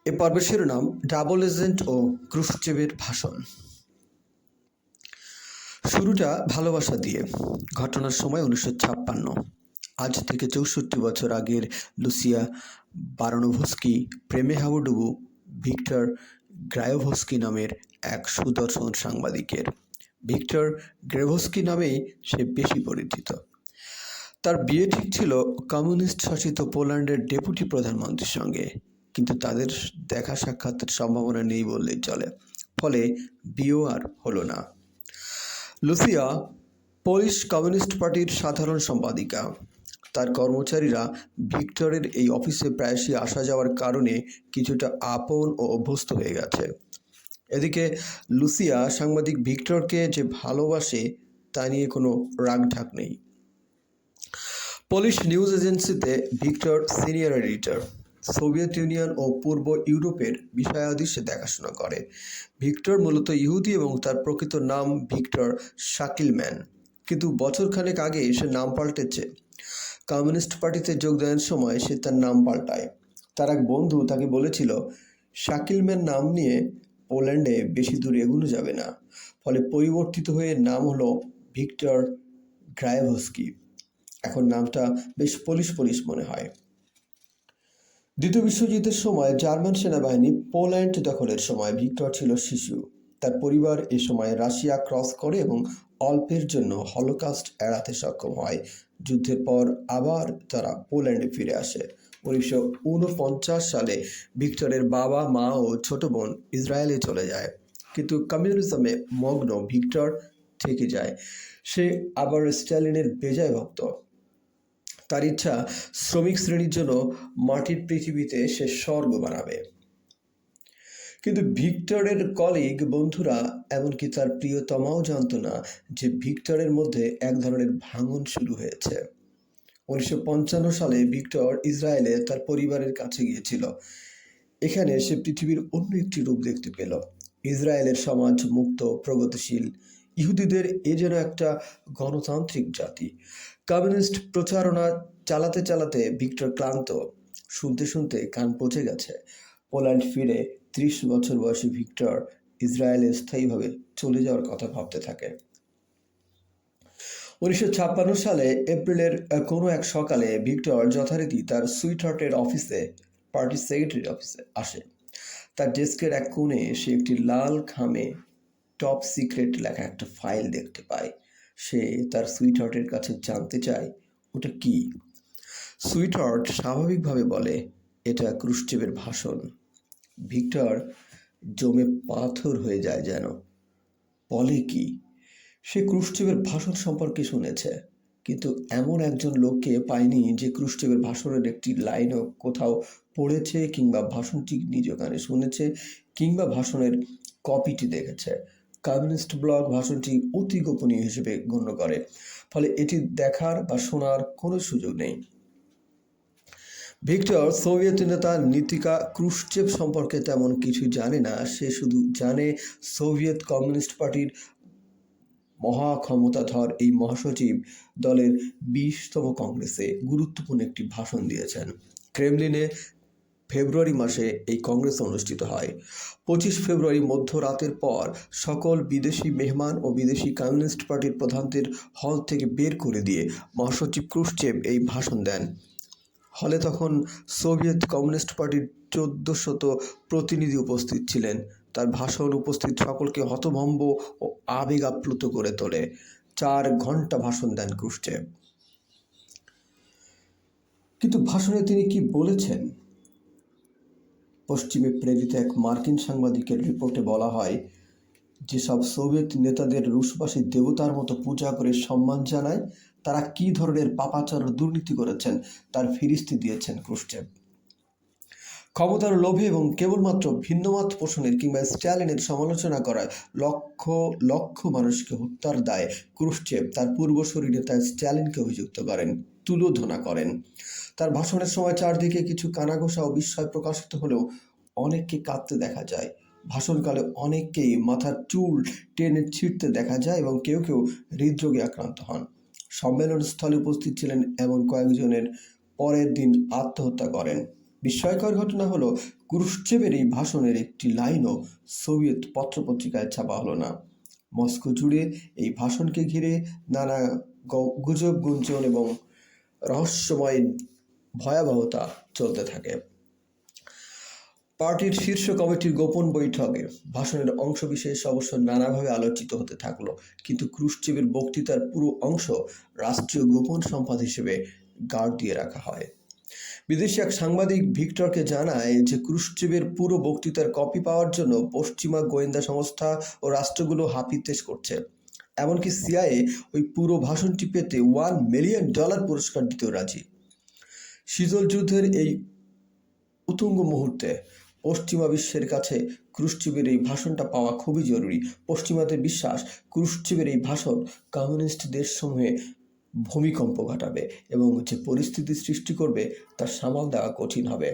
এ পর্বের শিরোনাম double agent ও ক্রুশ্চেভের ভাষণ। শুরুটা ভালোবাসা দিয়ে। ঘটনার সময় 1956। আজ থেকে 64 বছর আগের লুসিয়া বারানোভস্কি প্রেমে হাবুডুবু ভিক্টর গ্রায়োভস্কি নামের এক সুদর্শন সাংবাদিকের। ভিক্টর গ্রেভস্কি নামেই সে বেশি পরিচিত। তার বিয়ে ঠিক ছিল কমিউনিস্ট শাসিত পোল্যান্ডের ডেপুটি প্রধানমন্ত্রীর সঙ্গে, কিন্তু তাদের দেখা সাক্ষাতের সম্ভাবনা নেই বললেই চলে। ফলে বিয়েও আর হলো না। লুসিয়া পোলিশ কমিউনিস্ট পার্টির সাধারণ সম্পাদিকা। তার কর্মচারীরা ভিক্টরের এই অফিসে প্রায়শই আসা যাওয়ার কারণে কিছুটা আপন ও অভ্যস্ত হয়ে গেছে। এদিকে লুসিয়া সাংবাদিক ভিক্টরকে যে ভালোবাসে তা নিয়ে কোনো রাগঢাক নেই। পোলিশ নিউজ এজেন্সিতে Victor senior editor. Soviet Union ও পূর্ব ইউরোপের বিষয়াদি সে দেখাশোনা করে। ভিক্টর মূলত ইহুদি এবং তার প্রকৃত নাম ভিক্টর শাকিলম্যান, কিন্তু বছরখানেক আগে সে নাম পাল্টেছে। কমিউনিস্ট পার্টিতে যোগদানের সময় সে তার নাম পাল্টায়। তার এক বন্ধু তাকে বলেছিল, শাকিলম্যান নাম নিয়ে পোল্যান্ডে বেশি দূর এগোনো যাবে না। ফলে পরিবর্তিত হয়ে নাম হলো ভিক্টর গ্রায়োভস্কি। এখন নামটা বেশ পুলিশ পুলিশ মনে হয়। দ্বিতীয় বিশ্বযুদ্ধের সময় জার্মান সেনাবাহিনী পোল্যান্ড দখলের সময় ভিক্টর ছিল শিশু। তার পরিবার এ সময় রাশিয়া ক্রস করে এবং অল্পের জন্য হলোকাস্ট এড়াতে সক্ষম হয়। যুদ্ধের পর আবার তারা পোল্যান্ডে ফিরে আসে। 1949 সালে ভিক্টরের বাবা মা ও ছোট বোন ইসরায়েলে চলে যায়, কিন্তু কমিউনিজমে মগ্ন ভিক্টর থেকে যায়। সে আবার স্ট্যালিনের বেজায় ভক্ত। তার ইচ্ছা শ্রমিক শ্রেণীর জন্য মাটির পৃথিবীতে সে স্বর্গ বানাবে। কিন্তু ভিক্টরের কলিগ বন্ধুরা, এমনকি তার প্রিয়তমাও জানত না যে ভিক্টরের মধ্যে এক ধরনের ভাঙন শুরু হয়েছে। 1955 সালে ভিক্টর ইসরায়েলে তার পরিবারের কাছে গিয়েছিল। এখানে সে পৃথিবীর অন্য একটি রূপ দেখতে পেল। ইসরায়েলের সমাজ মুক্ত, প্রগতিশীল। ইহুদিদের এ যেন একটা গণতান্ত্রিক জাতি। কমিউনিস্ট প্রচারণা চালাতে চালাতে ভিক্টর ক্লান্ত। শুনতে শুনতে কান পচে গেছে। পোল্যান্ড ফিরে 30 বছর বয়সী ভিক্টর ইসরায়েলে স্থায়ীভাবে চলে যাওয়ার কথা ভাবতে থাকে। 1956 সালে এপ্রিলের কোনো এক সকালে ভিক্টর যথারীতি তার সুইটহার্টের অফিসে, পার্টি সেক্রেটারির অফিসে আসে। তার ডেস্কের এক কোণে সে একটি লাল খামে টপ সিক্রেট লেখা একটা ফাইল দেখতে পায়। সে তার সুইটহার্টের কাছে জানতে চায় ওটা কি। সুইটহার্ট স্বাভাবিকভাবে বলে, এটা ক্রুশ্চেভের ভাষণ। ভিক্টর জমে পাথর হয়ে যায় যেন। বলে কি? সে ক্রুশ্চেভের ভাষণ সম্পর্কে শুনেছে, কিন্তু এমন একজন লোককে পায়নি যে ক্রুশ্চেভের ভাষণের একটি লাইনও কোথাও পড়েছে, কিংবা ভাষণটি নিজ কানে শুনেছে, কিংবা ভাষণের কপিটি দেখেছে। কমিউনিস্ট ব্লগ ভাষণটি অতি গোপনীয় হিসেবে গণ্য করে, ফলে এটি দেখার বা শোনার কোনো সুযোগ নেই। ভিক্টর সোভিয়েত নেতা নিকিতা ক্রুশ্চেভ সম্পর্কে তেমন কিছু জানে না। সে শুধু জানে সোভিয়েত কমিউনিস্ট পার্টির মহাক্ষমতাধর এই মহাসচিব দলের 20তম কংগ্রেসে গুরুত্বপূর্ণ একটি ভাষণ দিয়েছেন। ক্রেমলিনে ফেব্রুয়ারি মাসে এই কংগ্রেস অনুষ্ঠিত হয়। 25 ফেব্রুয়ারি মধ্যরাতের পর সকল বিদেশি মেহমান ও বিদেশি কমিউনিস্ট পার্টির প্রধানদের হল থেকে বের করে দিয়ে মহাসচিব ক্রুশ্চেভ এই ভাষণ দেন। হলে তখন সোভিয়েত কমিউনিস্ট পার্টির 1400 প্রতিনিধি উপস্থিত ছিলেন। তার ভাষণ উপস্থিত সকলকে হতভম্ব ও আবেগ আপ্লুত করে তোলে। 4 ঘন্টা ভাষণ দেন ক্রুশ্চেভ। কিন্তু ভাষণে তিনি কি বলেছেন? পশ্চিমে প্রেরিত এক মার্কিন সাংবাদিকের রিপোর্টে বলা হয়, যেসব সোভিয়েত নেতাদের রুশবাসী দেবতার মতো পূজা করে সম্মান জানায়, তারা কি ধরনের পাপাচার ও দুর্নীতি করেছেন তার ফিরিস্তি দিয়েছেন ক্রুশ্চেভ। ক্ষমতার লোভে এবং কেবলমাত্র ভিন্নমত পোষণের কিংবা স্ট্যালিনের সমালোচনা করায় লক্ষ লক্ষ মানুষকে হত্যার দায়ে ক্রুশ্চেভ তার পূর্বসূরি নেতা স্ট্যালিনকে অভিযুক্ত করেন, তুলোধনা করেন। তার ভাষণের সময় চারদিকে কিছু কানাঘোষা ও বিস্ময় প্রকাশিত হলেও অনেককে কাঁদতে দেখা যায়। ভাষণকালে অনেককেই মাথার চুল টেনে ছিঁড়তে দেখা যায় এবং কেউ কেউ হৃদরোগে আক্রান্ত হন। সম্মেলন স্থলে উপস্থিত ছিলেন এমন কয়েকজনের পরের দিন আত্মহত্যা করেন। বিস্ময়কর ঘটনা হলো ক্রুশ্চেভের এই ভাষণের একটি লাইনও সোভিয়েত পত্রপত্রিকায় ছাপা হলো না। মস্কো জুড়ে এই ভাষণকে ঘিরে নানা গুজব, গুঞ্জন এবং রহস্যময় ভয়াবহতা চলতে থাকে। পার্টির শীর্ষ কমিটির গোপন বৈঠকে ভাষণের অংশবিশেষ অবশ্য নানাভাবে আলোচিত হতে থাকলো, কিন্তু ক্রুশ্চেভের বক্তৃতার পুরো অংশ রাষ্ট্রীয় গোপন সম্পদ হিসেবে গার্ড দিয়ে রাখা হয়। বিদেশি এক সাংবাদিক ভিক্টরকে জানায় যে ক্রুশ্চেভের পুরো বক্তৃতার কপি পাওয়ার জন্য পশ্চিমা গোয়েন্দা সংস্থা ও রাষ্ট্রগুলো হাপিত্তেশ করছে। এমনকি সিআইএ ওই পুরো ভাষণটি পেতে $1 মিলিয়ন পুরস্কার দিতেও রাজি। শীতল যুদ্ধের এই উত্তুঙ্গ মুহূর্তে পশ্চিমা বিশ্বের কাছে ক্রুশ্চেভের এই ভাষণটা পাওয়া খুবই জরুরি। পশ্চিমাদের বিশ্বাস, ক্রুশ্চেভের এই ভাষণ কমিউনিস্ট দেশসমূহে ভূমিকম্প ঘটাবে এবং যে পরিস্থিতি সৃষ্টি করবে তা সামাল দেওয়া কঠিন হবে।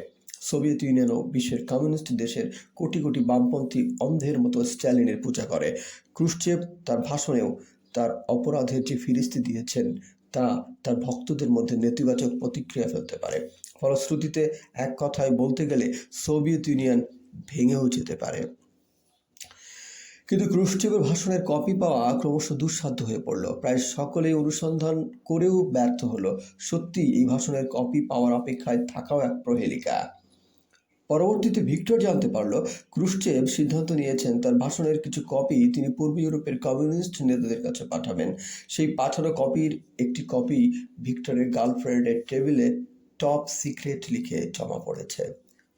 সোভিয়েত ইউনিয়ন ও বিশ্বের কমিউনিস্ট দেশের কোটি কোটি বামপন্থী অন্ধের মতো স্ট্যালিনের পূজা করে। ক্রুশ্চেভ তার ভাষণেও তার অপরাধের যে ফিরিস্তি দিয়েছেন তা তার ভক্তদের মধ্যে নেতিবাচক প্রতিক্রিয়া ফেলতে পারে। ফলশ্রুতিতে এক কথায় বলতে গেলে সোভিয়েত ইউনিয়ন ভেঙেও যেতে পারে। কিন্তু ক্রুশ্চেভের ভাষণের কপি পাওয়া ক্রমশ দুঃসাধ্য হয়ে পড়ল। প্রায় সকলেই অনুসন্ধান করেও ব্যর্থ হলো। সত্যি এই ভাষণের কপি পাওয়ার অপেক্ষায় থাকাও এক প্রহেলিকা। পরবর্তীতে ভিক্টর জানতে পারল ক্রুশ্চেভ সিদ্ধান্ত নিয়েছেন তার ভাষণের কিছু কপি তিনি পূর্ব ইউরোপের কমিউনিস্ট নেতাদের কাছে পাঠাবেন। সেই পাঠানো কপির একটি কপি ভিক্টরের গার্লফ্রেন্ডের টেবিলে টপ সিক্রেট লিখে জমা পড়েছে।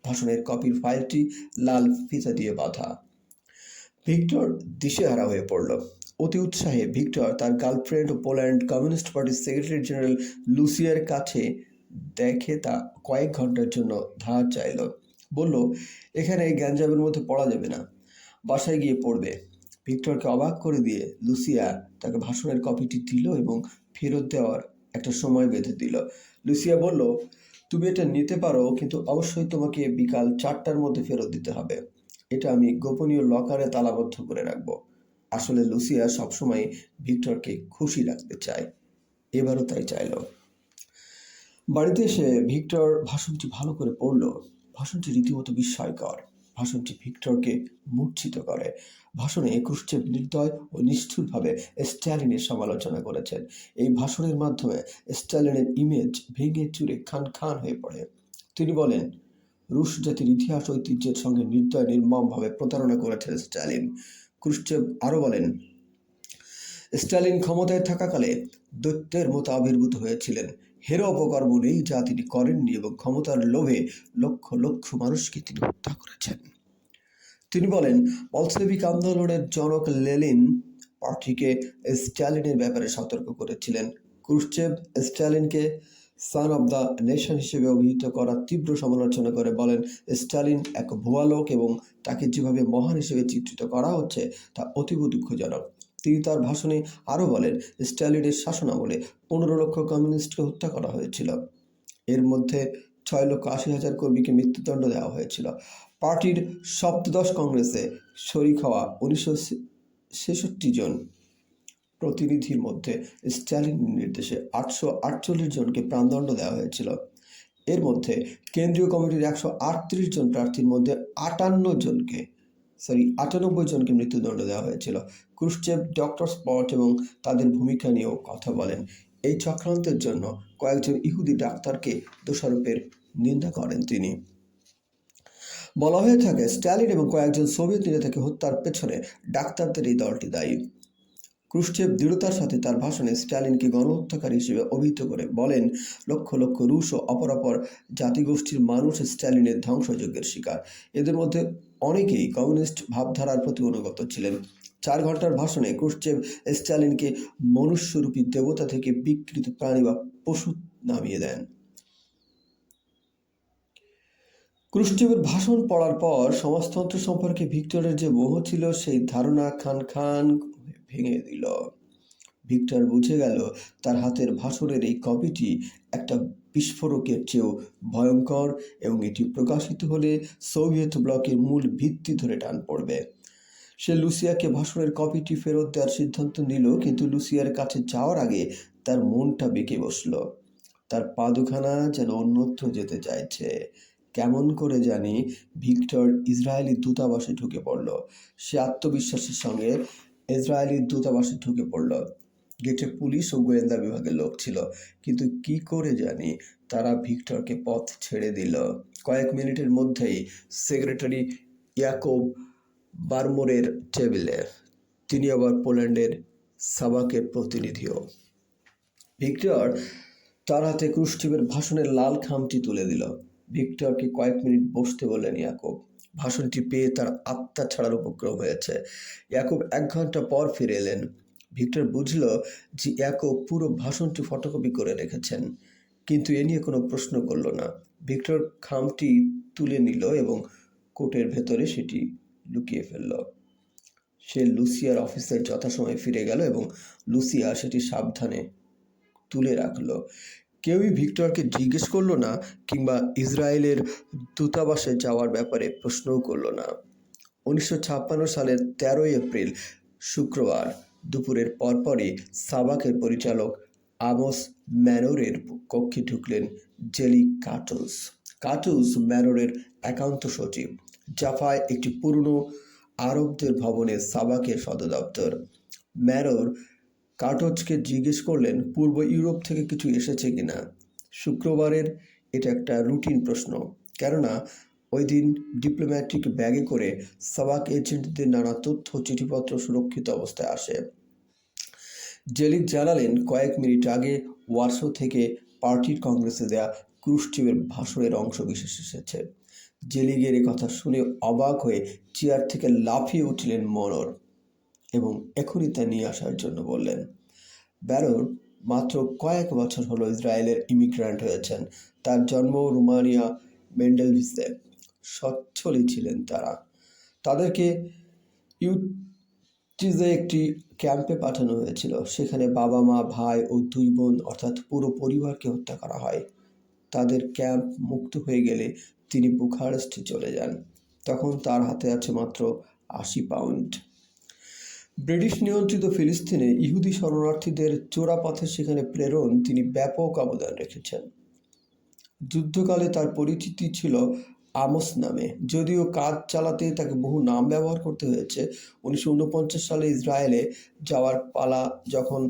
ভাষণের কপির ফাইলটি লাল ফিতা দিয়ে বাঁধা। ভিক্টর দিশেহারা হয়ে পড়ল। অতি উৎসাহে ভিক্টর তার গার্লফ্রেন্ড ও পোল্যান্ড কমিউনিস্ট পার্টির সেক্রেটারি জেনারেল লুসিয়ার কাছে দেখে তা কয়েক ঘন্টার জন্য ধার চাইল। বলল, এখানে এই গ্যাঞ্জামের মধ্যে পড়া যাবে না, বাসায় গিয়ে পড়বে। ভিক্টরকে অবাক করে দিয়ে লুসিয়া তাকে ভাষণের কপিটি দিল এবং ফেরত দেওয়ার একটা সময় বেঁধে দিল। লুসিয়া বলল, তুমি এটা নিতে পারো, কিন্তু অবশ্যই তোমাকে বিকাল 4টার মধ্যে ফেরত দিতে হবে। এটা আমি গোপনীয় লকারে তালাবদ্ধ করে রাখবো। আসলে লুসিয়া সবসময় ভিক্টরকে খুশি রাখতে চায়, এবারও তাই চাইল। বাড়িতে এসে ভিক্টর ভাষণটি ভালো করে পড়ল। ভাষণটি রীতিমতো বিস্ময়কর। ভাষণটি ভিক্টরকে মূর্ছিত করে। ভাষণে ক্রুশ্চেভ নির্দয় ও নিষ্ঠুরভাবে স্ট্যালিনের সমালোচনা করেছেন। এই ভাষণের মাধ্যমে স্ট্যালিনের ইমেজ ভেঙে চুরে খান খান হয়ে পড়ে। তিনি বলেন, রুশ জাতির ইতিহাস ঐতিহ্যের সঙ্গে নির্দয় নির্মমভাবে প্রতারণা করেছেন স্ট্যালিন। ক্রুশ্চেভ আরও বলেন, স্ট্যালিন ক্ষমতায় থাকাকালে দৈত্যের মতো আবির্ভূত হয়েছিলেন। হেরো অপকর্ম নেই যা তিনি করেননি এবং ক্ষমতার লোভে লক্ষ লক্ষ মানুষকে তিনি হত্যা করেছেন। তিনি বলেন, বলশেভিক আন্দোলনের জনক লেনিন পার্টিকে স্ট্যালিনের ব্যাপারে সতর্ক করেছিলেন। ক্রুশ্চেভ স্ট্যালিনকে সান অব দ্য নেশন হিসেবে অভিহিত করার তীব্র সমালোচনা করে বলেন, স্ট্যালিন এক ভুয়া লোক এবং তাকে যেভাবে মহান হিসেবে চিত্রিত করা হচ্ছে তা অতীব দুঃখজনক। তিনি তার ভাষণে আরও বলেন, স্ট্যালিনের শাসনামলে 15 লক্ষ কমিউনিস্টকে হত্যা করা হয়েছিল। এর মধ্যে 6,80,000 কর্মীকে মৃত্যুদণ্ড দেওয়া হয়েছিল। পার্টির সপ্তদশ কংগ্রেসে শরিক হওয়া 966 জন প্রতিনিধির মধ্যে স্ট্যালিনের নির্দেশে 848 জনকে প্রাণদণ্ড দেওয়া হয়েছিল। এর মধ্যে কেন্দ্রীয় কমিটির 138 জন প্রার্থীর মধ্যে 98 জনকে মৃত্যুদণ্ড দেওয়া হয়েছিল। ক্রুশ্চেভ ডক্টর স্পট এবং তাদের ভূমিকা নিয়েও কথা বলেন। এই চক্রান্তের জন্য কয়েকজন ইহুদি ডাক্তারকে দোষারোপের নিন্দা করেন তিনি। বলা হয়ে থাকে, স্ট্যালিন এবং কয়েকজন সোভিয়েত নেতাকে হত্যার পেছনে ডাক্তারদের এই দলটি দায়ী। ক্রুশ্চেভ দৃঢ়তার সাথে তার ভাষণে স্ট্যালিনকে গণহত্যাকারী হিসেবে অভিহিত করে বলেন, লক্ষ লক্ষ রুশ ও অপরাপর জাতিগোষ্ঠীর মানুষ স্ট্যালিনের ধ্বংসযজ্ঞের শিকার। এদের মধ্যে অনেকেই কমিউনিস্ট ভাবধারার প্রতি অনুগত ছিলেন। 4 ঘন্টার ভাষণে ক্রুশ্চেভ স্ট্যালিনকে মনুষ্যরূপী দেবতা থেকে বিকৃত প্রাণী বা পশু নামিয়ে দেন। ক্রুশ্চেভের ভাষণ পড়ার পর সমাজতন্ত্র সম্পর্কে ভিক্টরের যে মোহ ছিল সেই ধারণা খান খান ভেঙে দিল। ভিক্টর বুঝে গেল তার হাতের ভাষণের এই কপিটি একটা বিস্ফোরকের চেয়েও ভয়ঙ্কর এবং এটি প্রকাশিত হলে সোভিয়েত ব্লকের মূল ভিত্তি ধরে টান পড়বে। সে লুসিয়াকে ভাষণের কপিটি ফেরত দেওয়ার সিদ্ধান্ত নিল, কিন্তু লুসিয়ার কাছে যাওয়ার আগে তার মনটা বেঁকে বসল। তার পা দুখানা যেন অন্যত্র যেতে চাইছে। কেমন করে জানি ভিক্টর ইসরায়েলি দূতাবাসে ঢুকে পড়ল। সে আত্মবিশ্বাসের সঙ্গে ইসরায়েলি দূতাবাসে ঢুকে পড়ল। গেটে পুলিশ ও গোয়েন্দা বিভাগের লোক ছিল, কিন্তু কি করে জানি তারা ভিক্টরকে পথ ছেড়ে দিল। কয়েক মিনিটের মধ্যেই সেক্রেটারি ইয়াকোব বারমোরের টেবিলে। তিনি আবার পোল্যান্ডের সাবাকের প্রতিনিধিও। ভিক্টর তার হাতে ক্রুশ্চিভের ভাষণের লাল খামটি তুলে দিল। ভিক্টরকে কয়েক মিনিট বসতে বললেন ইয়াকোব। ভাষণটি পেয়ে তার আত্মা ছাড়ার উপক্রম হয়েছে। ইয়াকোব 1 ঘন্টা পর ফিরে এলেন। ভিক্টর বুঝল যে ইয়াকোব পুরো ভাষণটি ফটোকপি করে রেখেছেন, কিন্তু এ নিয়ে কোনো প্রশ্ন করল না। ভিক্টর খামটি তুলে নিল এবং কোটের ভেতরে সেটি লুকিয়ে ফেলল। সে লুসিয়ার অফিসে যথাসময়ে ফিরে গেল এবং লুসিয়া সেটি সাবধানে তুলে রাখলো। কেউই ভিক্টরকে জিজ্ঞেস করলো না কিংবা ইসরায়েলের দূতাবাসে যাওয়ার ব্যাপারে প্রশ্নও করলো না। 1956 সালের 13 এপ্রিল শুক্রবার দুপুরের পরপরই সাবাকের পরিচালক আমোস ম্যানোরের কক্ষে ঢুকলেন জেলি কাটুস। কাটুস ম্যানোরের একান্ত সচিব। জাফায় একটি পুরনো আরবদের ভবনে সাবাকের সদর দপ্তর। ম্যানোর কাটজকে জিজ্ঞেস করলেন পূর্ব ইউরোপ থেকে কিছু এসেছে কিনা। শুক্রবারের এটা একটা রুটিন প্রশ্ন, কেননা ওই দিন ডিপ্লোম্যাটিক ব্যাগে করে সাবাক এজেন্টদের নানা তথ্য চিঠিপত্র সুরক্ষিত অবস্থায় আসে। জেলিক জানালেন কয়েক মিনিট আগে ওয়ার্সো থেকে পার্টির কংগ্রেসে দেয়া ক্রুশ্চিভের ভাষণের অংশ বিশেষ এসেছে। জেলিগের কথা শুনে অবাক হয়ে চেয়ার থেকে লাফিয়ে উঠলেন মনোর এবং এখনই তা নিয়ে আসার জন্য বললেন। ব্যারোর মাত্র কয়েক বছর হলো ইসরায়েলের ইমিগ্রান্ট হয়েছেন। তার জন্ম রোমানিয়া মেন্ডেলভিসে। সচ্ছলই ছিলেন তারা। তাদেরকে ইউটিজে একটি ক্যাম্পে পাঠানো হয়েছিল। সেখানে বাবা মা, ভাই ও 2 বোন অর্থাৎ পুরো পরিবারকে হত্যা করা হয়। তাদের ক্যাম্প মুক্ত হয়ে গেলে তিনি বুখারেস্টে চলে যান। তখন তার হাতে আছে মাত্র 80 পাউন্ড। ব্রিটিশ নিয়ন্ত্রিত ফিলিস্তিনে ইহুদি শরণার্থীদের চোরাপথে সেখানে প্রেরণ তিনি ব্যাপক অবদান রেখেছেন। যুদ্ধকালে তার পরিচিতি ছিল আমোস নামে, যদিও কাজ চালাতে তাকে বহু নাম ব্যবহার করতে হয়েছে। 1949 সালে ইসরায়েলে যাওয়ার পালা যখন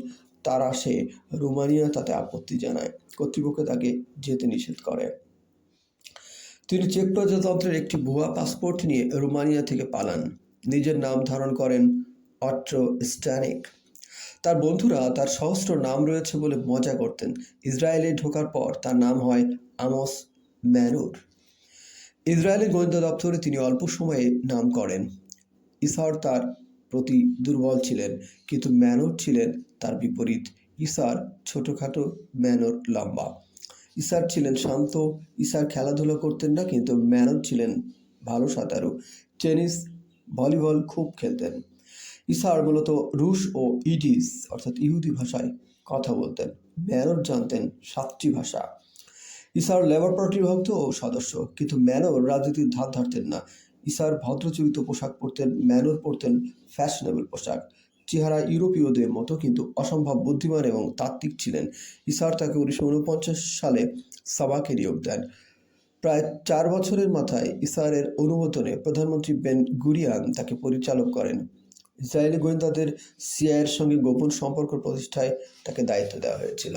তার আসে, রোমানিয়া তাতে আপত্তি জানায়। কর্তৃপক্ষ তাকে যেতে নিষেধ করে। তিনি চেক প্রজাতন্ত্রের একটি ভুয়া পাসপোর্ট নিয়ে রোমানিয়া থেকে পালান। নিজের নাম ধারণ করেন অট্রো স্ট্যানিক। তার বন্ধুরা তার সহস্র নাম রয়েছে বলে মজা করতেন। ইসরায়েলে ঢোকার পর তার নাম হয় আমোস ম্যানোর। ইসরায়েলের গোয়েন্দা দপ্তরে তিনি অল্প সময়ে নাম করেন। ইসার তার প্রতি দুর্বল ছিলেন, কিন্তু ম্যানোর ছিলেন তার বিপরীত। ইসার ছোটোখাটো, ম্যানোর লম্বা। ইসার ছিলেন শান্ত। ইসার খেলাধুলা করতেন না, কিন্তু ম্যানোর ছিলেন ভালো সাঁতারু। টেনিস, ভলিবল খুব খেলতেন। ইসার মূলত রুশ ও ইডিস অর্থাৎ ইহুদি ভাষায় কথা বলতেন। ম্যানোর জানতেন 7টি ভাষা। ইসার লেবার পার্টির ভক্ত ও সদস্য, কিন্তু ম্যানোর রাজনীতির ধার ধারতেন না। ইসার ভদ্রচরিত পোশাক পরতেন, ম্যানোর পরতেন ফ্যাশনেবল পোশাক। চেহারা ইউরোপীয়দের মতো, কিন্তু অসম্ভব বুদ্ধিমান এবং তাত্ত্বিক ছিলেন। ইসার তাকে 1949 সালে সাবাকে নিয়োগ দেন। প্রায় 4 বছরের মাথায় ইসারের অনুমোদনে প্রধানমন্ত্রী বেন গুরিয়ান তাকে পরিচালক করেন। ইসরায়েলি গোয়েন্দাদের সিআইএর সঙ্গে গোপন সম্পর্ক প্রতিষ্ঠায় তাকে দায়িত্ব দেওয়া হয়েছিল।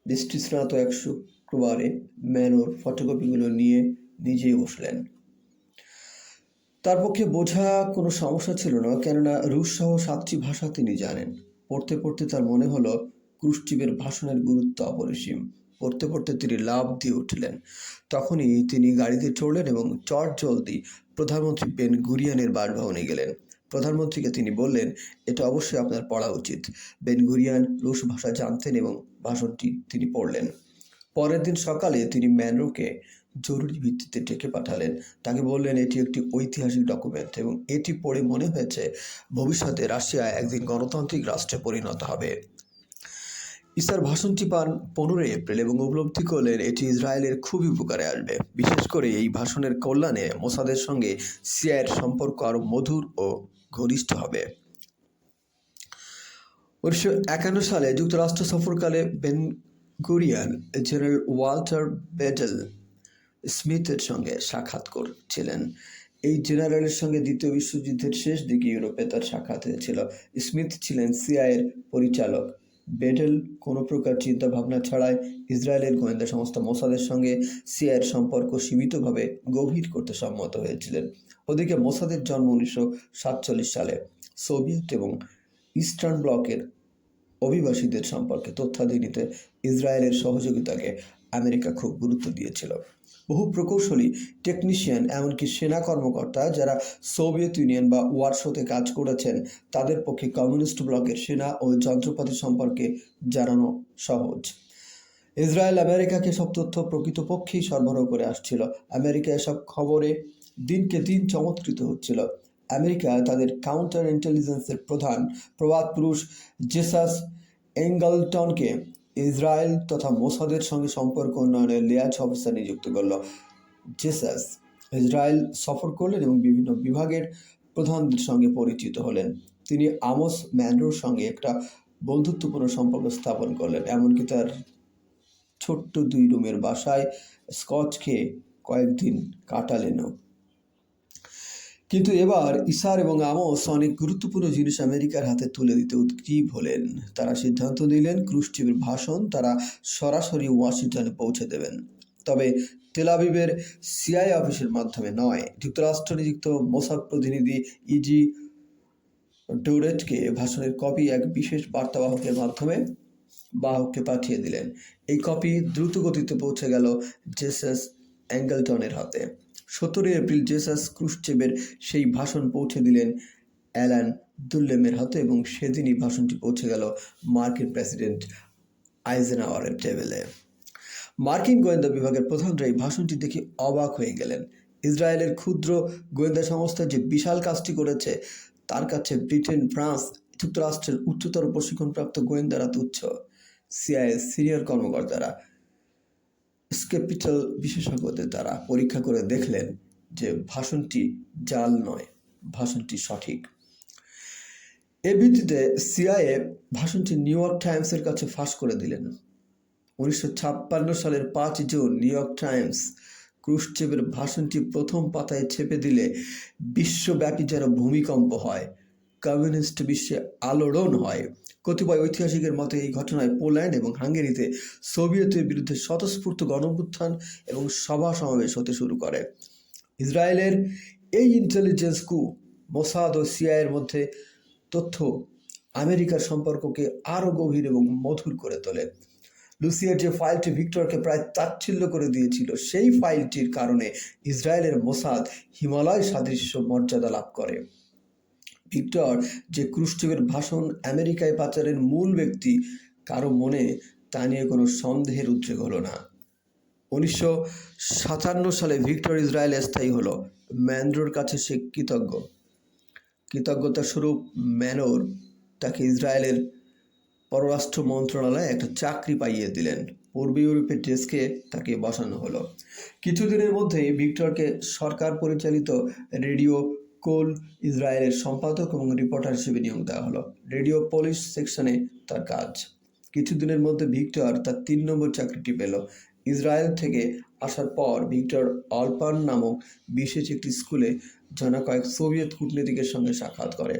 বৃষ্টিস্নাত এক শুক্রবারে ম্যানোর ফটোকপিগুলো নিয়ে নিজেই বসলেন। তার পক্ষে বোঝা কোনো সমস্যা ছিল না, কেননা রুশ সহ 7টি ভাষা তিনি জানেন। পড়তে পড়তে তার মনে হলো ক্রুশ্চিভের ভাষণের গুরুত্ব অপরিসীম। পড়তে পড়তে তিনি লাফ দিয়ে উঠলেন। তখনই তিনি গাড়িতে চড়লেন এবং চটজলদি প্রধানমন্ত্রী বেন গুরিয়ানের বাসভবনে গেলেন। প্রধানমন্ত্রীকে তিনি বললেন, এটা অবশ্যই আপনার পড়া উচিত। বেন গুরিয়ান রুশ ভাষা জানতেন এবং ভাষণটি তিনি পড়লেন। পরের দিন সকালে তিনি ম্যানোরকে জরুরি ভিত্তিতে ডেকে পাঠালেন। তাকে বললেন এটি একটি ঐতিহাসিক ডকুমেন্ট এবং এটি পড়ে মনে হয়েছে ভবিষ্যতে রাশিয়া একদিন গণতান্ত্রিক রাষ্ট্রে পরিণত হবে। ইসার ভাষণটি পান 15 এপ্রিল এবং উপলব্ধি করলেন এটি ইসরায়েলের খুবই উপকারে আসবে। বিশেষ করে এই ভাষণের কল্যাণে মোসাদের সঙ্গে সিআইএর সম্পর্ক আরও মধুর ও ঘনিষ্ঠ হবে। 1951 সালে যুক্তরাষ্ট্র সফরকালে বেন গুরিয়ন জেনারেল ওয়াল্টার বেডেল স্মিথের সঙ্গে সাক্ষাৎ করছিলেন। এই জেনারেলের সঙ্গে দ্বিতীয় বিশ্বযুদ্ধের শেষ দিকে ইউরোপে তার সাক্ষাৎ হয়েছিল। স্মিথ ছিলেন সিআইএর পরিচালক। বেডেল কোনো প্রকার চিন্তা ভাবনা ছাড়াই ইসরায়েলের গোয়েন্দা সংস্থা মোসাদের সঙ্গে সিআইএর সম্পর্ক সীমিতভাবে গভীর করতে সম্মত হয়েছিলেন। ওদিকে মোসাদের জন্ম 1947 সালে। সোভিয়েত এবং ইস্টার্ন ব্লকের অভিবাসীদের সম্পর্কে তথ্যাদি নিতে ইসরায়েলের সহযোগিতাকে আমেরিকা খুব গুরুত্ব দিয়েছিল। বহু প্রকৌশলী, টেকনিশিয়ান, এমনকি সেনা কর্মকর্তা যারা সোভিয়েত ইউনিয়ন বা ওয়ারশোতে কাজ করেছেন, তাদের পক্ষে কমিউনিস্ট ব্লকের সেনা ও যন্ত্রপাতি সম্পর্কে জানানো সহজ। ইসরায়েল আমেরিকাকে সব তথ্য প্রকৃতপক্ষেই সরবরাহ করে আসছিল। আমেরিকা এসব খবরে দিনকে দিন চমৎকৃত হচ্ছিল। আমেরিকা তাদের কাউন্টার ইন্টেলিজেন্সের প্রধান প্রবাদ পুরুষ জেসাস এঙ্গলটনকে ইসরায়েল তথা মোসাদের সঙ্গে সম্পর্ক উন্নয়নের লিয়াজ অফিসার নিযুক্ত করল। জেসাস ইসরায়েল সফর করলেন এবং বিভিন্ন বিভাগের প্রধানদের সঙ্গে পরিচিত হলেন। তিনি আমোস ম্যানরোর সঙ্গে একটা বন্ধুত্বপূর্ণ সম্পর্ক স্থাপন করলেন, এমনকি তার ছোট্ট 2 রুমের বাসায় স্কচ খেয়ে কয়েকদিন কাটালেনও। কিন্তু এবার ইসার এবং আমোস অনেক গুরুত্বপূর্ণ জিনিস আমেরিকার হাতে তুলে দিতে উদ্গ্রীব হলেন। তারা সিদ্ধান্ত নিলেন ক্রুশচিভের ভাষণ তারা সরাসরি ওয়াশিংটনে পৌঁছে দেবেন, তবে তেল আবিবের সিআইএ অফিসের মাধ্যমে নয়। যুক্তরাষ্ট্র নিযুক্ত মোসাদ প্রতিনিধি ইজি ডোরেটকে ভাষণের কপি এক বিশেষ বার্তাবাহকের মাধ্যমে বাহককে পাঠিয়ে দিলেন। এই কপি দ্রুত গতিতে পৌঁছে গেল জেসাস অ্যাঙ্গেলটনের হাতে। 17 এপ্রিল জেসাস ক্রুশচেভের সেই ভাষণ পৌঁছে দিলেন অ্যালান দুল্লেমের হাতে এবং সেদিনই ভাষণটি পৌঁছে গেল মার্কিন প্রেসিডেন্ট আইজেনহাওয়ারের টেবিলে। মার্কিন গোয়েন্দা বিভাগের প্রধানরা এই ভাষণটি দেখে অবাক হয়ে গেলেন। ইসরায়েলের ক্ষুদ্র গোয়েন্দা সংস্থা যে বিশাল কাজটি করেছে, তার কাছে ব্রিটেন, ফ্রান্স, যুক্তরাষ্ট্রের উচ্চতর প্রশিক্ষণপ্রাপ্ত গোয়েন্দারা তুচ্ছ। সিআইএ সিনিয়র কর্মকর্তারা, ক্যাপিটাল বিশেষজ্ঞদের দ্বারা পরীক্ষা করে দেখলেন যে ভাষণটি জাল নয়, ভাষণটি সঠিক। এর ভিত্তিতে সিআইএ ভাষণটি নিউ ইয়র্ক টাইমসের কাছে ফাঁস করে দিলেন। 1956 সালের 5 জুন নিউ ইয়র্ক টাইমস ক্রুশচেভের ভাষণটি প্রথম পাতায় ছেপে দিলে বিশ্বব্যাপী যেন ভূমিকম্প হয়, কমিউনিস্ট বিশ্বে আলোড়ন হয়। কতিপয় ঐতিহাসিকের মতে এই ঘটনায় পোল্যান্ড এবং হাঙ্গেরিতে সোভিয়েতের বিরুদ্ধে স্বতঃস্ফূর্ত গণঅভ্যুত্থান এবং সভা সমাবেশ হতে শুরু করে। ইসরায়েলের এই ইন্টেলিজেন্স কু মোসাদ ও সিআইএর মধ্যে তথ্য আমেরিকার সম্পর্ককে আরও গভীর এবং মধুর করে তোলে। লুসিয়ার যে ফাইলটি ভিক্টরকে প্রায় তাচ্ছিল্য করে দিয়েছিল, সেই ফাইলটির কারণে ইসরায়েলের মোসাদ হিমালয় সাদৃশ্য মর্যাদা লাভ করে। ভিক্টর যে ক্রুশচেভের ভাষণ আমেরিকায় পাচারের মূল ব্যক্তি, কারো মনে তা নিয়ে কোনো সন্দেহের উদ্রেক হলো না। 1957 সালে ভিক্টর ইসরায়েলে স্থায়ী হলো। ম্যানরোর কাছে সে কৃতজ্ঞতা স্বরূপ ম্যানর তাকে ইসরায়েলের পররাষ্ট্র মন্ত্রণালয়ে একটা চাকরি পাইয়ে দিলেন। পূর্ব ইউরোপের ডেস্কে তাকে বসানো হলো। কিছুদিনের মধ্যেই ভিক্টরকে সরকার পরিচালিত রেডিও কোল ইসরায়েলের সম্পাদক এবং রিপোর্টার হিসেবে নিয়োগ দেওয়া হলো। রেডিও পোলিশ সেকশনে তার কাজ। কিছুদিনের মধ্যে ভিক্টর তার 3 নম্বর চাকরিটি পেল। ইসরায়েল থেকে আসার পর ভিক্টর অল্পান নামক বিশেষ একটি স্কুলে জানা কয়েক সোভিয়েত কূটনীতিকের সঙ্গে সাক্ষাৎ করে।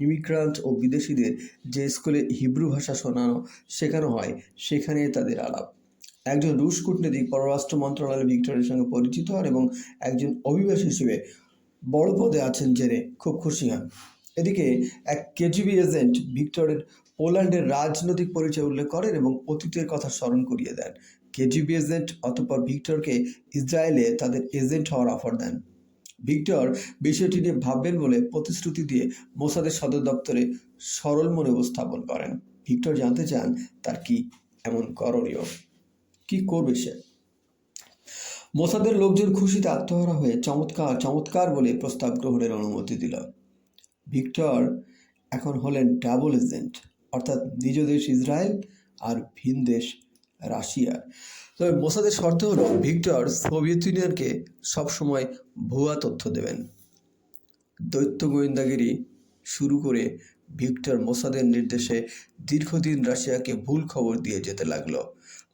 ইমিগ্রান্ট ও বিদেশিদের যে স্কুলে হিব্রু ভাষা শেখানো হয়, সেখানে তাদের আলাপ। একজন রুশ কূটনীতিক পররাষ্ট্র মন্ত্রণালয়ে ভিক্টরের সঙ্গে পরিচিত হন এবং একজন অভিবাসী হিসেবে বড় পদে আছেন জেনে খুব খুশি হন। এদিকে এক কেজিবি এজেন্ট ভিক্টরের পোল্যান্ডের রাজনৈতিক পরিচয় উল্লেখ করেন এবং অতীতের কথা স্মরণ করিয়ে দেন। কেজিবি এজেন্ট অতঃপর ভিক্টরকে ইসরায়েলে তাদের এজেন্ট হওয়ার অফার দেন। ভিক্টর বিষয়টি নিয়ে ভাববেন বলে প্রতিশ্রুতি দিয়ে মোসাদের সদর দপ্তরে সরল মনে উপস্থাপন করেন। ভিক্টর জানতে চান তার কি এমন করণীয়, কি করবে সে। মোসাদের লোকজন খুশিতে আত্মহারা হয়ে চমৎকার বলে প্রস্তাব গ্রহণের অনুমতি দিল। ভিক্টর এখন হলেন ডাবল এজেন্ট, অর্থাৎ নিজ দেশ ইসরায়েল আর ভিন দেশ রাশিয়া। তবে মোসাদের শর্ত হলো ভিক্টর সোভিয়েত ইউনিয়নকে সবসময় ভুয়া তথ্য দেবেন। দৈত্য গোয়েন্দাগিরি শুরু করে ভিক্টর মোসাদের নির্দেশে দীর্ঘদিন রাশিয়াকে ভুল খবর দিয়ে যেতে লাগলো।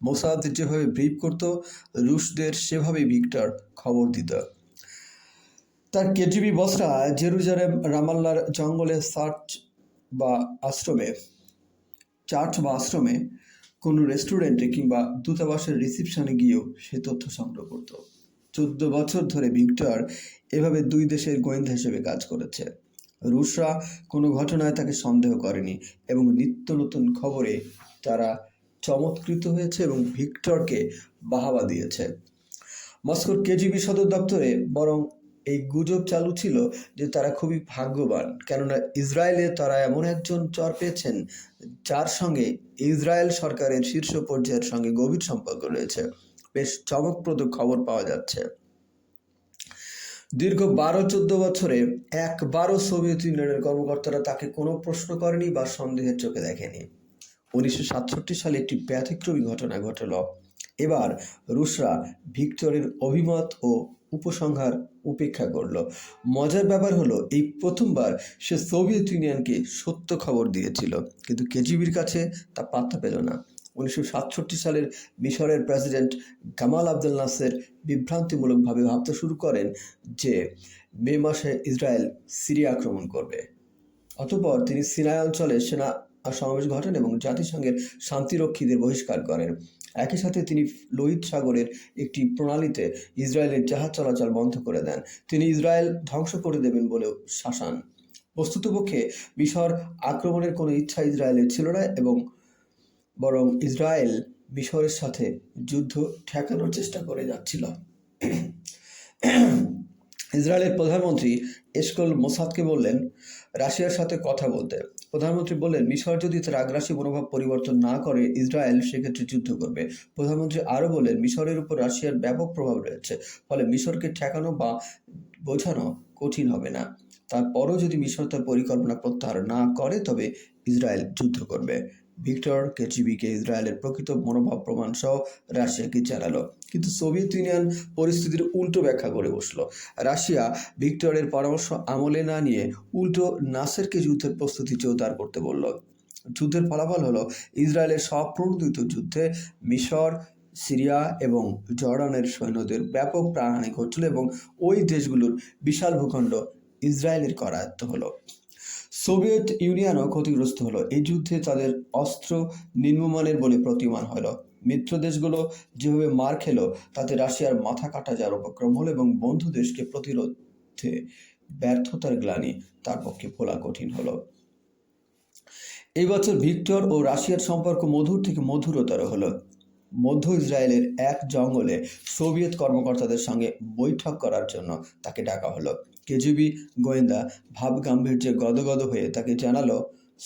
মোসাদ যেভাবে ব্রিফ করত, রুশদের সেভাবেই ভিক্টর খবর দিত। তার কেজিবি বসরা জেরুজালেম রামাল্লার জঙ্গলে চার্চ বা আশ্রমে, কোনো রেস্টুরেন্টে কিংবা দূতাবাসের রিসিপশনে গিয়েও সে তথ্য সংগ্রহ করত। 14 বছর ধরে ভিক্টর এভাবে 2 দেশের গোয়েন্দা হিসেবে কাজ করেছে। রুশরা কোনো ঘটনায় তাকে সন্দেহ করেনি এবং নিত্য নতুন খবরে তারা চমৎকৃত হয়েছে এবং ভিক্টরকে বাহাবা দিয়েছে। মস্কোর কেজিবি সদর দপ্তরে বরং এই গুজব চালু ছিল যে তারা খুবই ভাগ্যবান, কেননা ইসরায়েলে তারা এমন একজন চর পেয়েছেন যার সঙ্গে ইসরায়েল সরকারের শীর্ষ পর্যায়ের সঙ্গে গভীর সম্পর্ক রয়েছে। বেশ চমকপ্রদ খবর পাওয়া যাচ্ছে। দীর্ঘ 12-14 বছরে একবারও সোভিয়েত ইউনিয়নের কর্মকর্তারা তাকে কোনো প্রশ্ন করেনি বা সন্দেহের চোখে দেখেনি। 1967 সালে একটি ব্যতিক্রমী ঘটনা ঘটল। এবার রুশরা ভিক্টরের অভিমত ও উপসংহার উপেক্ষা করল। মজার ব্যাপার হলো, এই প্রথমবার সে সোভিয়েত ইউনিয়নকে সত্য খবর দিয়েছিল, কিন্তু কেজিবির কাছে তা পাত্তা পেল না। 1967 সালের মিশরের প্রেসিডেন্ট গামাল আবদেল নাসের বিভ্রান্তিমূলকভাবে ভাবতে শুরু করেন যে মে মাসে ইসরায়েল সিরিয়া আক্রমণ করবে। অতঃপর তিনি সিনাই অঞ্চলে সেনা সমাবেশ ঘটান এবং জাতিসংঘের শান্তিরক্ষীদের বহিষ্কার করেন। একই সাথে তিনি লোহিত সাগরের একটি প্রণালীতে ইসরায়েলের জাহাজ চলাচল বন্ধ করে দেন। তিনি ইসরায়েল ধ্বংস করে দেবেন বলেও শাসান। বস্তুতপক্ষে মিশর আক্রমণের কোনো ইচ্ছা ইসরায়েলের ছিল না এবং বরং ইসরায়েল মিশরের সাথে যুদ্ধ ঠেকানোর চেষ্টা করে যাচ্ছিল। ইসরায়েলের প্রধানমন্ত্রী এশকল মোসাদকে বললেন রাশিয়ার সাথে কথা বলতে। প্রধানমন্ত্রী বললেন, মিশর যদি তার আগ্রাসী মনোভাব পরিবর্তন না করে ইসরায়েল সেক্ষেত্রে যুদ্ধ করবে। প্রধানমন্ত্রী আরও বললেন, মিশরের উপর রাশিয়ার ব্যাপক প্রভাব রয়েছে, ফলে মিশরকে ঠেকানো বা বোঝানো কঠিন হবে না। তারপরও যদি মিশর তার পরিকল্পনা প্রত্যাহার না করে তবে ইসরায়েল যুদ্ধ করবে। ভিক্টর কেজিবিকে ইসরায়েলের প্রকৃত মনোভাব প্রমাণ সহ রাশিয়াকে জানালো, কিন্তু সোভিয়েত ইউনিয়ন পরিস্থিতির উল্টো ব্যাখ্যা করে বসলো। রাশিয়া ভিক্টরের পরামর্শ আমলে না নিয়ে উল্টো নাসেরকে যুদ্ধের প্রস্তুতি জোরদার করতে বলল। যুদ্ধের ফলাফল হলো ইসরায়েলের স্বপ্রণোদিত যুদ্ধে মিশর, সিরিয়া এবং জর্ডানের সৈন্যদের ব্যাপক প্রাণহানি ঘটছিল এবং ওই দেশগুলোর বিশাল ভূখণ্ড ইসরায়েলের করায়ত্ত হলো। সোভিয়েত ইউনিয়নও ক্ষতিগ্রস্ত হলো। এই যুদ্ধে তাদের অস্ত্র নিম্নমানের বলে প্রতীয়মান হলো। মিত্র দেশগুলো যেভাবে মার খেলো তাতে রাশিয়ার মাথা কাটা যাওয়ার উপক্রম হলো এবং বন্ধু দেশকে প্রতিরোধে ব্যর্থতার গ্লানি তার পক্ষে ভোলা কঠিন হলো। এই বছর ভিক্টর ও রাশিয়ার সম্পর্ক মধুর থেকে মধুরতর হলো। মধ্য ইসরায়েলের এক জঙ্গলে সোভিয়েত কর্মকর্তাদের সঙ্গে বৈঠক করার জন্য তাকে ডাকা হলো। কেজিবি গোয়েন্দা ভাব গাম্ভীর্যে গদগদ হয়ে তাকে জানালো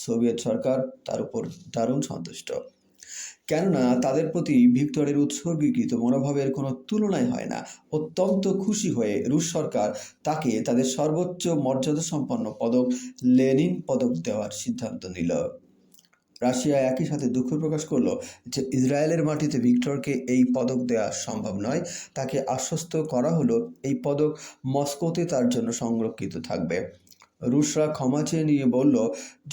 সোভিয়েত সরকার তার উপর দারুণ সন্তুষ্ট, কেননা তাদের প্রতি ভিক্টরের উৎসর্গীকৃত মনোভাবের কোনো তুলনাই হয় না। অত্যন্ত খুশি হয়ে রুশ সরকার তাকে তাদের সর্বোচ্চ মর্যাদাসম্পন্ন পদক লেনিন পদক দেওয়ার সিদ্ধান্ত নিল। রাশিয়া একই সাথে দুঃখ প্রকাশ করল যে ইসরায়েলের মাটিতে ভিক্টরকে এই পদক দেওয়া সম্ভব নয়। তাকে আশ্বস্ত করা হলো এই পদক মস্কোতে তার জন্য সংরক্ষিত থাকবে। রুশরা ক্ষমা চেয়ে নিয়ে বলল,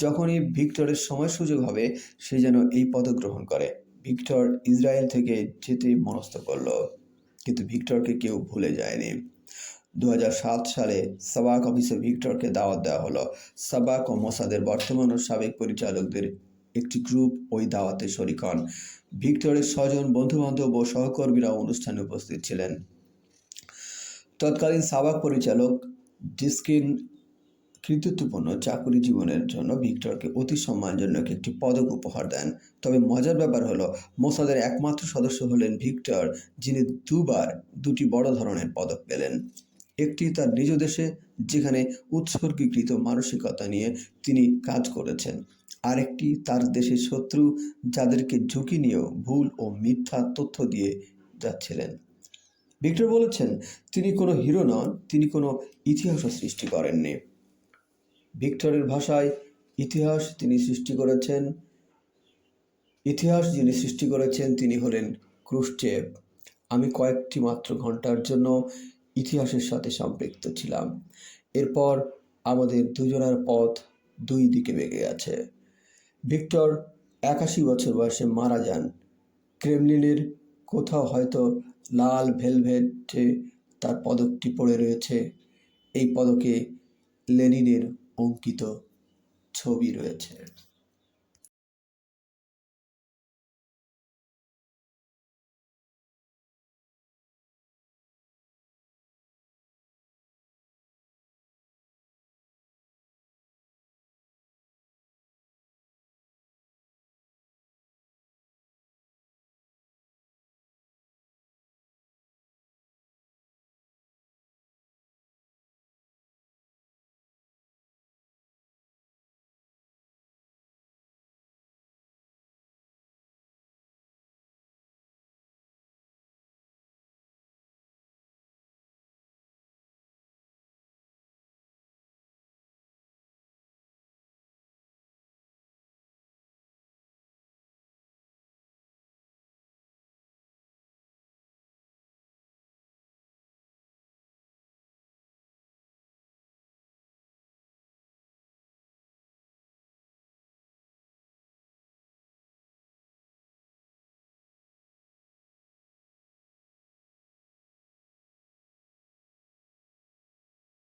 যখনই ভিক্টরের সময় সুযোগ হবে সে যেন এই পদক গ্রহণ করে। ভিক্টর ইসরায়েল থেকে যেতে মনস্থ করল, কিন্তু ভিক্টরকে কেউ ভুলে যায়নি। 2007 সালে সাবাক অফিসে ভিক্টরকে দাওয়াত দেওয়া হলো। সাবাক ও মোসাদের বর্তমান ও সাবেক পরিচালকদের একটি গ্রুপ ওই দাওয়াতে শরিক হন। ভিক্টরের স্বজন, বন্ধুবান্ধব ও সহকর্মীরা অনুষ্ঠানে উপস্থিত ছিলেন। তৎকালীন সাবাক পরিচালক ডিস্কিন কৃতিত্বপূর্ণ চাকুরি জীবনের জন্য ভিক্টরকে অতি সম্মানজনক একটি পদক উপহার দেন। তবে মজার ব্যাপার হলো, মোসাদের একমাত্র সদস্য হলেন ভিক্টর, যিনি দুবার দুটি বড় ধরনের পদক পেলেন। একটি তার নিজ দেশে, যেখানে উৎসর্গীকৃত মানসিকতা নিয়ে তিনি কাজ করেছেন, আরেকটি তার দেশের শত্রু, যাদেরকে ঝুঁকি নিয়েও ভুল ও মিথ্যা তথ্য দিয়ে যাচ্ছিলেন। ভিক্টর বলেছেন, তিনি কোনো হিরো নন, তিনি কোনো ইতিহাসও সৃষ্টি করেননি। ভিক্টরের ভাষায় ইতিহাস যিনি সৃষ্টি করেছেন তিনি হলেন ক্রুশ্চেভ। আমি কয়েকটি মাত্র ঘন্টার জন্য ইতিহাসের সাথে সম্পৃক্ত ছিলাম। এরপর আমাদের দুজনের পথ দুই দিকে বেঁকে আছে। ভিক্টর 81 বছর বয়সে মারা যান। ক্রেমলিনের কোথাও হয়তো লাল ভেলভেটে তার পদকটি পড়ে রয়েছে। এই পদকে লেনিনের অঙ্কিত ছবি রয়েছে।